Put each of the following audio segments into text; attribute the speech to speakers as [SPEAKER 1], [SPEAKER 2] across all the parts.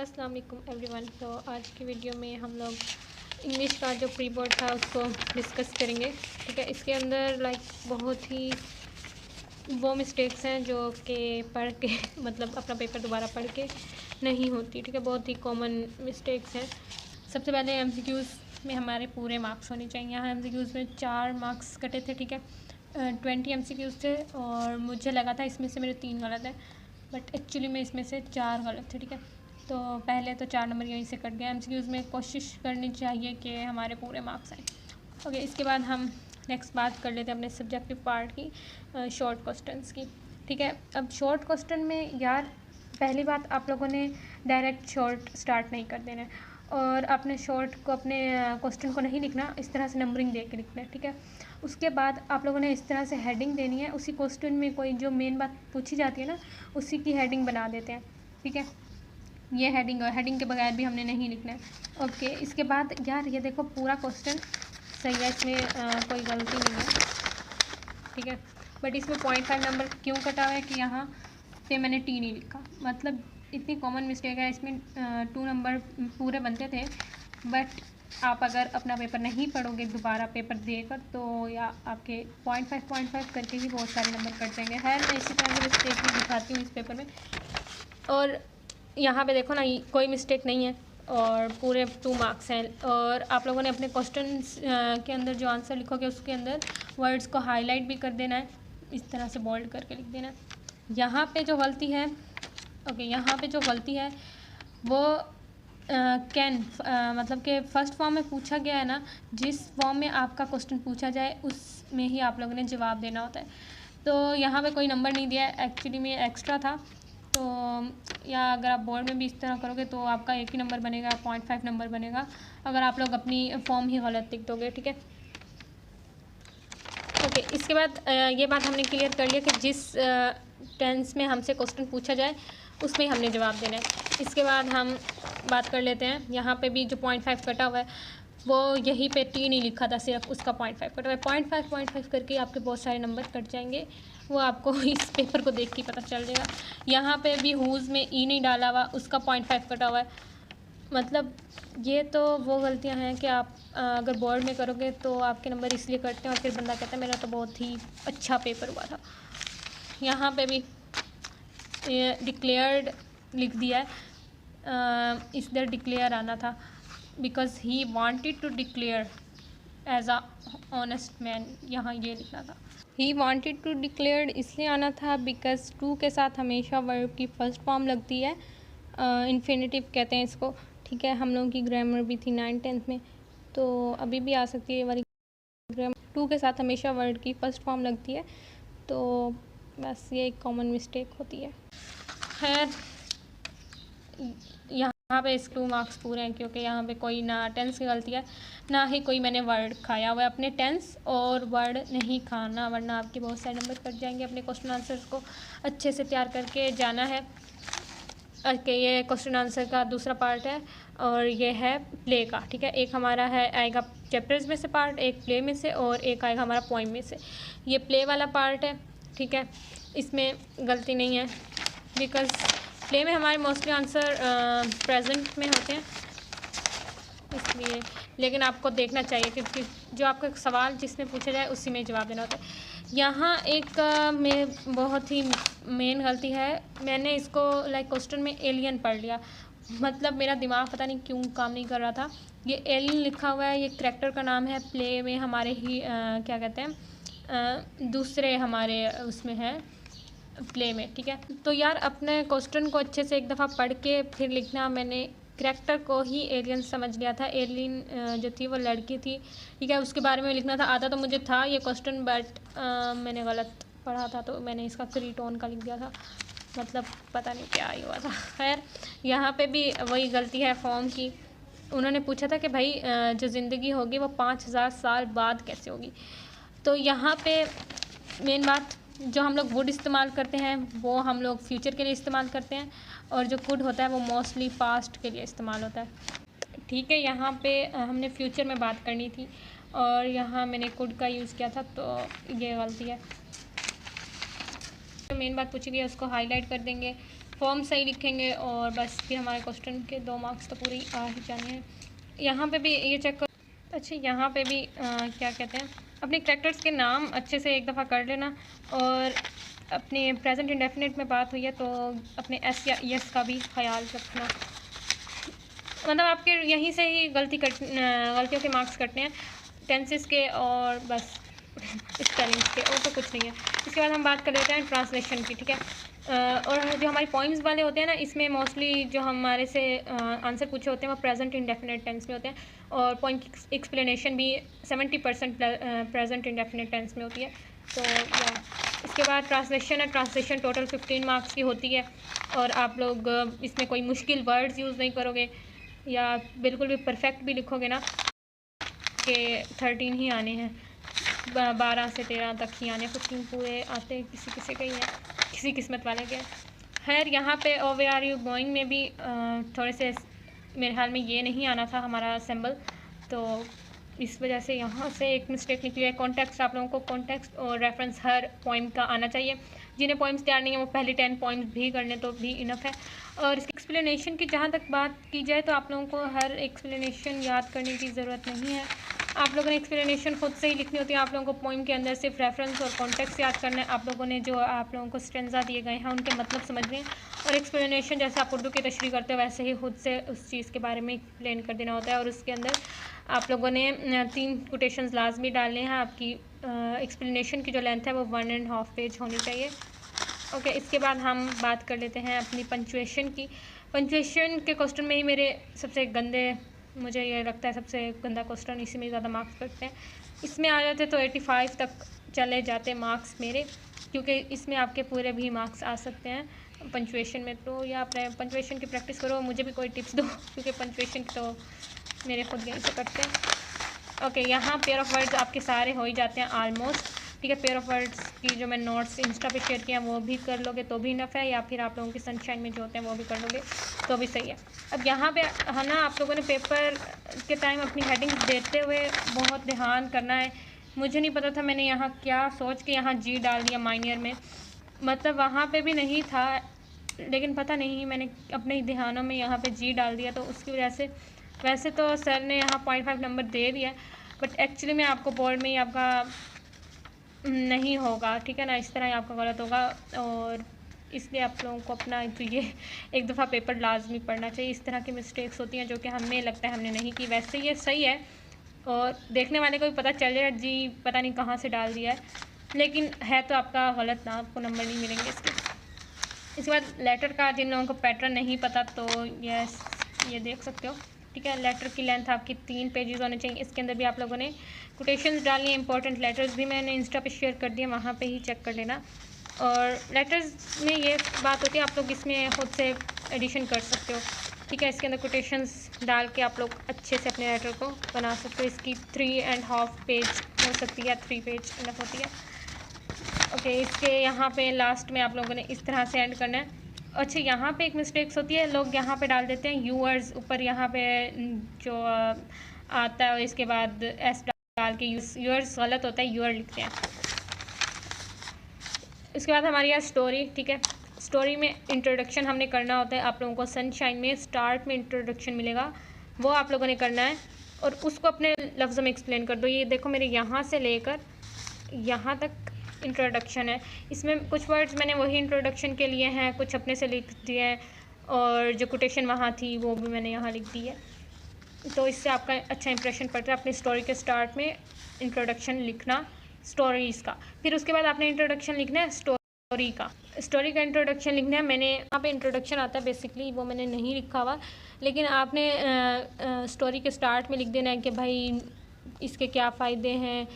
[SPEAKER 1] अस्सलाम वालेकुम एवरीवन। तो आज की वीडियो में हम लोग इंग्लिश का जो प्री बोर्ड था उसको डिस्कस करेंगे। ठीक है, इसके अंदर बहुत ही वो मिस्टेक्स हैं जो कि पढ़ के मतलब अपना पेपर दोबारा पढ़ के नहीं होती। ठीक है, बहुत ही कॉमन मिस्टेक्स हैं। सबसे पहले एमसीक्यूज़ में हमारे पूरे मार्क्स होने चाहिए। यहाँ एमसीक्यूज़ में 4 मार्क्स कटे थे। ठीक है, 20 एमसीक्यूज़ थे और मुझे लगा था इसमें से मेरे 3 गलत है, बट एक्चुअली में इसमें से 4 गलत थे। ठीक है, तो पहले तो 4 नंबर यहीं से कट गए। एमसीक्यूज़ में कोशिश करनी चाहिए कि हमारे पूरे मार्क्स आएँ। ओके, इसके बाद हम नेक्स्ट बात कर लेते हैं अपने सब्जेक्टिव पार्ट की, शॉर्ट क्वेश्चंस की। ठीक है, अब शॉर्ट क्वेश्चन में यार पहली बात, आप लोगों ने डायरेक्ट शॉर्ट स्टार्ट नहीं कर देना है और अपने शॉर्ट को, अपने क्वेश्चन को नहीं लिखना, इस तरह से नंबरिंग दे के लिखना है। ठीक है, उसके बाद आप लोगों ने इस तरह से हेडिंग देनी है। उसी क्वेश्चन में कोई जो मेन बात पूछी जाती है ना, उसी की हेडिंग बना देते हैं। ठीक है, ये हेडिंग और हेडिंग के बगैर भी हमने नहीं लिखना है। ओके, इसके बाद यार ये देखो पूरा क्वेश्चन सही है, इसमें कोई गलती नहीं है। ठीक है, बट इसमें 0.5 नंबर क्यों कटा हुआ है कि यहाँ पे मैंने टी नहीं लिखा। मतलब इतनी कॉमन मिस्टेक है इसमें। 2 नंबर पूरे बनते थे, बट आप अगर अपना पेपर नहीं पढ़ोगे दोबारा पेपर देकर, तो या आपके 0.5 करके ही बहुत सारे नंबर कट जाएंगे। खैर, मैं इसी तरह से मिस्टेक भी दिखाती हूँ इस पेपर में। और यहाँ पे देखो ना, कोई मिस्टेक नहीं है और पूरे 2 मार्क्स हैं। और आप लोगों ने अपने क्वेश्चंस के अंदर जो आंसर लिखोगे उसके अंदर वर्ड्स को हाईलाइट भी कर देना है, इस तरह से बोल्ड करके लिख देना है। यहाँ पे जो गलती है, ओके, यहाँ पे जो गलती है वो कैन मतलब कि फ़र्स्ट फॉर्म में पूछा गया है ना, जिस फॉर्म में आपका क्वेश्चन पूछा जाए उसमें ही आप लोगों ने जवाब देना होता है। तो यहाँ पे कोई नंबर नहीं दिया है, एक्चुअली में एक्स्ट्रा था। तो या अगर आप बोर्ड में भी इस तरह करोगे तो आपका एक ही नंबर बनेगा, 0.5 नंबर बनेगा अगर आप लोग अपनी फॉर्म ही गलत लिख दोगे। ठीक है, ओके, इसके बाद ये बात हमने क्लियर कर लिया कि जिस टेंस में हमसे क्वेश्चन पूछा जाए उसमें हमने जवाब देना है। इसके बाद हम बात कर लेते हैं, यहाँ पे भी जो 0.5 कटा हुआ है वो यहीं पे टी नहीं लिखा था, सिर्फ उसका 0.5 कटा हुआ है। 0.5 करके आपके बहुत सारे नंबर कट जाएंगे, वो आपको इस पेपर को देख के पता चल जाएगा। यहाँ पे भी हुज़ में ई नहीं डाला हुआ, उसका 0.5 कटा हुआ है। मतलब ये तो वो गलतियाँ हैं कि आप अगर बोर्ड में करोगे तो आपके नंबर इसलिए कटते हैं और फिर बंदा कहता है मेरा तो बहुत ही अच्छा पेपर हुआ था। यहाँ पे भी डिक्लेयर्ड लिख दिया है, इस दर डिक्लेयर आना था, because he wanted to declare as a honest man, यहाँ ये लिखना था। ही वांटेड टू डिक्लेयर इसलिए आना था बिकॉज टू के साथ हमेशा वर्ब की फर्स्ट फॉर्म लगती है, इन्फिनेटिव कहते हैं इसको। ठीक है, हम लोगों की ग्रामर भी थी 9th-10th में, तो अभी भी आ सकती है ये वाली ग्रामर। टू के साथ हमेशा वर्ड की फर्स्ट फॉर्म लगती है, तो बस ये एक कॉमन मिस्टेक होती है। खैर, यहाँ पे इस 2 मार्क्स पूरे हैं क्योंकि यहाँ पे कोई ना टेंस की गलती है, ना ही कोई मैंने वर्ड खाया हुआ है। अपने टेंस और वर्ड नहीं खाना, वरना आपके बहुत सारे नंबर कट जाएंगे। अपने क्वेश्चन आंसर्स को अच्छे से तैयार करके जाना है। ओके, ये क्वेश्चन आंसर का दूसरा पार्ट है और ये है प्ले का। ठीक है, एक हमारा है आएगा चैप्टर्स में से पार्ट, एक प्ले में से और एक आएगा हमारा पोइम में से। ये प्ले वाला पार्ट है। ठीक है, इसमें गलती नहीं है बिकॉज़ प्ले में हमारे मोस्टली आंसर प्रेजेंट में होते हैं, इसलिए। लेकिन आपको देखना चाहिए क्योंकि जो आपका सवाल जिसमें पूछा जाए उसी में जवाब देना होता है। यहाँ एक में बहुत ही मेन गलती है, मैंने इसको क्वेश्चन में एलियन पढ़ लिया। मतलब मेरा दिमाग पता नहीं क्यों काम नहीं कर रहा था। ये एलियन लिखा हुआ है, ये करैक्टर का नाम है। प्ले में हमारे ही क्या कहते हैं, दूसरे हमारे उसमें है प्ले में। ठीक है, तो यार अपने क्वेश्चन को अच्छे से एक दफ़ा पढ़ के फिर लिखना। मैंने करैक्टर को ही एलियन समझ लिया था, एलियन जो थी वो लड़की थी। ठीक है, उसके बारे में लिखना था। आता तो मुझे था ये क्वेश्चन, बट मैंने गलत पढ़ा था तो मैंने इसका 3 टोन का लिख दिया था। मतलब पता नहीं क्या ही हुआ था। खैर, यहाँ पे भी वही गलती है फॉर्म की। उन्होंने पूछा था कि भाई जो ज़िंदगी होगी वो 5000 साल बाद कैसे होगी। तो यहाँ पे मेन बात, जो हम लोग वुड इस्तेमाल करते हैं वो हम लोग फ्यूचर के लिए इस्तेमाल करते हैं, और जो कुड होता है वो मोस्टली पास्ट के लिए इस्तेमाल होता है। ठीक है, यहाँ पे हमने फ्यूचर में बात करनी थी और यहाँ मैंने कुड का यूज़ किया था, तो ये गलती है। तो मेन बात पूछी गई है उसको हाईलाइट कर देंगे। फॉर्म सही लिखेंगे और बस फिर हमारे क्वेश्चन के 2 मार्क्स तो पूरे आ ही जाने हैं। यहाँ पे भी ये चेक करो। अच्छा, यहाँ पे भी क्या कहते हैं, अपने कैरेक्टर्स के नाम अच्छे से एक दफ़ा कर लेना। और अपने प्रेजेंट इंडेफिनिट में बात हुई है तो अपने एस या यस का भी ख्याल रखना। मतलब आपके यहीं से ही गलतियों के मार्क्स कटने हैं, टेंसेस के और बस स्पेलिंग्स के, और तो कुछ नहीं है। इसके बाद हम बात कर लेते हैं ट्रांसलेशन की, ठीक है। और जो हमारी पॉइंट्स वाले होते हैं ना, इसमें मोस्टली जो हमारे से आंसर पूछे होते हैं वो प्रेजेंट इंडेफिनिट टेंस में होते हैं, और पॉइंट की एक्सप्लेनेशन भी 70% प्रेजेंट इंडेफिनिट टेंस में होती है। तो या इसके बाद ट्रांसलेशन है। ट्रांसलेशन टोटल 15 मार्क्स की होती है, और आप लोग इसमें कोई मुश्किल वर्ड्स यूज़ नहीं करोगे या बिल्कुल भी परफेक्ट भी लिखोगे ना कि 13 ही आने हैं, 12 से 13 तक ही आने, 15 पूरे आते किसी किसी के ही है, किसी किस्मत वाले के। खैर, यहाँ पे ओ वे आर यू गोइंग में भी थोड़े से मेरे ख्याल में ये नहीं आना था हमारा सिंबल, तो इस वजह से यहाँ से एक मिस्टेक निकली है। कॉन्टेक्स्ट, आप लोगों को कॉन्टेक्स्ट और रेफरेंस हर पॉइंट का आना चाहिए। जिन्हें पॉइंट्स तैयार नहीं है वो पहले 10 पॉइंट्स भी कर लें तो भी इनफ है। और इसकी एक्सप्लेनेशन की जहाँ तक बात की जाए तो आप लोगों को हर एक्सप्लेनेशन याद करने की ज़रूरत नहीं है। आप लोगों ने एक्सप्लेनेशन खुद से ही लिखनी होती है। आप लोगों को पोइम के अंदर सिर्फ रेफरेंस और कॉन्टेक्स्ट याद करना है। आप लोगों ने जो आप लोगों को स्टेंजा दिए गए हैं उनके मतलब समझने हैं, और एक्सप्लेनेशन जैसे आप उर्दू की तशरीह करते हो वैसे ही खुद से उस चीज़ के बारे में एक्सप्लेन कर देना होता है। और उसके अंदर आप लोगों ने 3 कोटेशंस लाजमी डालने हैं। आपकी एक्सप्लेनेशन की जो लेंथ है वो 1.5 पेज होनी चाहिए। ओके, इसके बाद हम बात कर लेते हैं अपनी पंचुएशन की। पंचुएशन के क्वेश्चन में ही मेरे सबसे गंदे, मुझे ये लगता है सबसे गंदा क्वेश्चन, इसी में ज़्यादा मार्क्स कटते हैं। इसमें आ जाते तो 85 तक चले जाते मार्क्स मेरे, क्योंकि इसमें आपके पूरे भी मार्क्स आ सकते हैं पंचुएशन में। तो या पंचुएशन की प्रैक्टिस करो, मुझे भी कोई टिप्स दो, क्योंकि पंचुएशन तो मेरे खुद यहीं से कटते हैं। ओके, यहाँ पेयर ऑफ वर्ड्स आपके सारे हो ही जाते हैं ऑलमोस्ट, ठीक है। पेयर ऑफ वर्ड्स की जो मैं नोट्स इंस्टा पे शेयर किया वो भी कर लोगे तो भी इनफ है, या फिर आप लोगों की सनशाइन में जो होते हैं वो भी कर लोगे तो भी सही है। अब यहाँ पे है ना, आप लोगों ने पेपर के टाइम अपनी हेडिंग्स देते हुए बहुत ध्यान करना है। मुझे नहीं पता था, मैंने यहाँ क्या सोच के यहाँ जी डाल दिया माइनर में, मतलब वहाँ पे भी नहीं था, लेकिन पता नहीं मैंने अपने ध्यानों में यहाँ पे जी डाल दिया, तो उसकी वजह से वैसे तो सर ने यहाँ 0.5 नंबर दे दिया, बट एक्चुअली में आपको बोर्ड में ही आपका नहीं होगा, ठीक है ना, इस तरह ही आपका गलत होगा। और इसलिए आप लोगों को अपना तो ये एक दफ़ा पेपर लाजमी पढ़ना चाहिए। इस तरह की मिस्टेक्स होती हैं जो कि हमें लगता है हमने नहीं की, वैसे ये सही है और देखने वाले को भी पता चल जाएगा जी पता नहीं कहाँ से डाल दिया है, लेकिन है तो आपका गलत ना, आपको नंबर नहीं मिलेंगे इसके बाद लेटर का जिन लोगों को पैटर्न नहीं पता तो यस ये देख सकते हो, ठीक है। लेटर की लेंथ आपकी 3 पेजेस होने चाहिए। इसके अंदर भी आप लोगों ने कोटेशंस डालनी है। इंपॉर्टेंट लेटर्स भी मैंने इंस्टा पे शेयर कर दिए, वहाँ पे ही चेक कर लेना। और लेटर्स में ये बात होती है आप लोग इसमें खुद से एडिशन कर सकते हो, ठीक है। इसके अंदर कोटेशंस डाल के आप लोग अच्छे से अपने लेटर को बना सकते हो। इसकी 3.5 पेज हो सकती है, 3 पेज इनफ होती है। ओके, इसके यहाँ पे लास्ट में आप लोगों ने इस तरह से एंड करना है। अच्छा, यहाँ पे एक मिस्टेक्स होती है, लोग यहाँ पे डाल देते हैं यूअर्स, ऊपर यहाँ पे जो आता है इसके बाद एस डाल के यूअर्स गलत होता है, यूअर लिखते हैं। इसके बाद हमारी यहाँ स्टोरी, ठीक है। स्टोरी में इंट्रोडक्शन हमने करना होता है। आप लोगों को सनशाइन में स्टार्ट में इंट्रोडक्शन मिलेगा, वो आप लोगों ने करना है और उसको अपने लफ्ज़ों में एक्सप्लेन कर दो। ये देखो मेरे यहाँ से लेकर यहाँ तक इंट्रोडक्शन है। इसमें कुछ वर्ड्स मैंने वही इंट्रोडक्शन के लिए हैं, कुछ अपने से लिख दिए हैं, और जो कोटेशन वहाँ थी वो भी मैंने यहाँ लिख दी है। तो इससे आपका अच्छा इंप्रेशन पड़ता है। अपनी स्टोरी के स्टार्ट में इंट्रोडक्शन लिखना स्टोरीज़ का, फिर उसके बाद आपने इंट्रोडक्शन लिखना है स्टोरी का इंट्रोडक्शन लिखना है। मैंने यहाँ पे इंट्रोडक्शन आता है बेसिकली, वो मैंने नहीं लिखा हुआ, लेकिन आपने स्टोरी के स्टार्ट में लिख देना है कि भाई इसके क्या फ़ायदे हैं,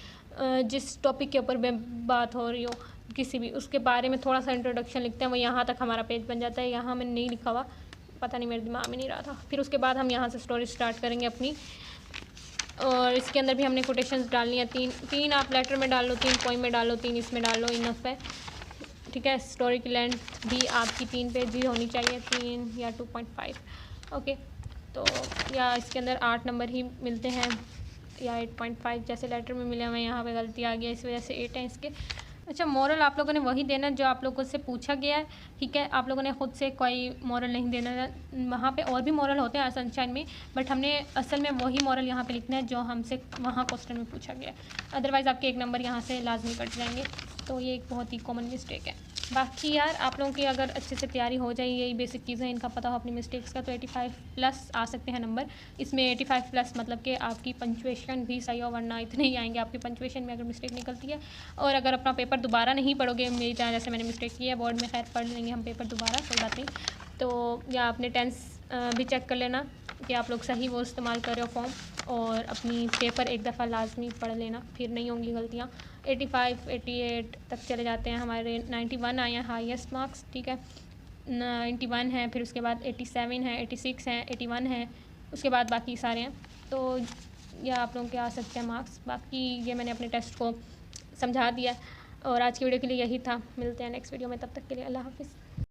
[SPEAKER 1] जिस टॉपिक के ऊपर बात हो रही हो किसी भी उसके बारे में थोड़ा सा इंट्रोडक्शन लिखते हैं। वो यहाँ तक हमारा पेज बन जाता है। यहाँ मैंने नहीं लिखा हुआ, पता नहीं मेरे दिमाग में नहीं रहा था। फिर उसके बाद हम यहाँ से स्टोरी स्टार्ट करेंगे अपनी, और इसके अंदर भी हमने कोटेशंस डालनी है। तीन आप लेटर में डाल लो, 3 पोइम में डालो, 3 इसमें डाल लो, इनफ है, ठीक है। स्टोरी की लेंथ भी आपकी 3 पेज ही होनी चाहिए, 3 या 2.5। ओके, तो या इसके अंदर 8 नंबर ही मिलते हैं या 8.5 जैसे लेटर में मिले हुए। यहाँ पे गलती आ गया, इस वजह से 8 हैं इसके। अच्छा, मोरल आप लोगों ने वही देना जो आप लोगों से पूछा गया है, ठीक है। आप लोगों ने खुद से कोई मोरल नहीं देना है। वहाँ पे और भी मोरल होते हैं सनशाइन में, बट हमने असल में वही मोरल यहाँ पे लिखना है जो हमसे वहाँ क्वेश्चन में पूछा गया है। अदरवाइज़ आपके 1 नंबर यहाँ से लाजमी कट जाएंगे। तो ये एक बहुत ही कॉमन मिस्टेक है। बाकी यार आप लोगों की अगर अच्छे से तैयारी हो जाए, यही बेसिक चीज़ें इनका पता हो अपनी मिस्टेक्स का, तो 85 प्लस आ सकते हैं नंबर। इसमें 85 प्लस मतलब कि आपकी पंचुएशन भी सही हो, वरना इतने ही आएंगे आपकी पंचुएशन में अगर मिस्टेक निकलती है। और अगर अपना पेपर दोबारा नहीं पढ़ोगे मेरी तरह, जैसे मैंने मिस्टेक की है, बोर्ड में खैर पढ़ लेंगे हम पेपर दोबारा, कोई बात नहीं। तो या अपने टेंस भी चेक कर लेना कि आप लोग सही वो इस्तेमाल कर रहे हो फॉर्म, और अपनी पेपर एक दफ़ा लाजमी पढ़ लेना, फिर नहीं होंगी गलतियाँ। 85 88 तक चले जाते हैं हमारे। 91 आए हैं हाईएस्ट मार्क्स, ठीक है। 91 है, फिर उसके बाद 87 है, 86 है, 81 है, उसके बाद बाकी सारे हैं। तो यह आप लोगों के आ सकते हैं मार्क्स। बाकी ये मैंने अपने टेस्ट को समझा दिया, और आज की वीडियो के लिए यही था। मिलते हैं नेक्स्ट वीडियो में, तब तक के लिए अल्लाह हाफ़िज़।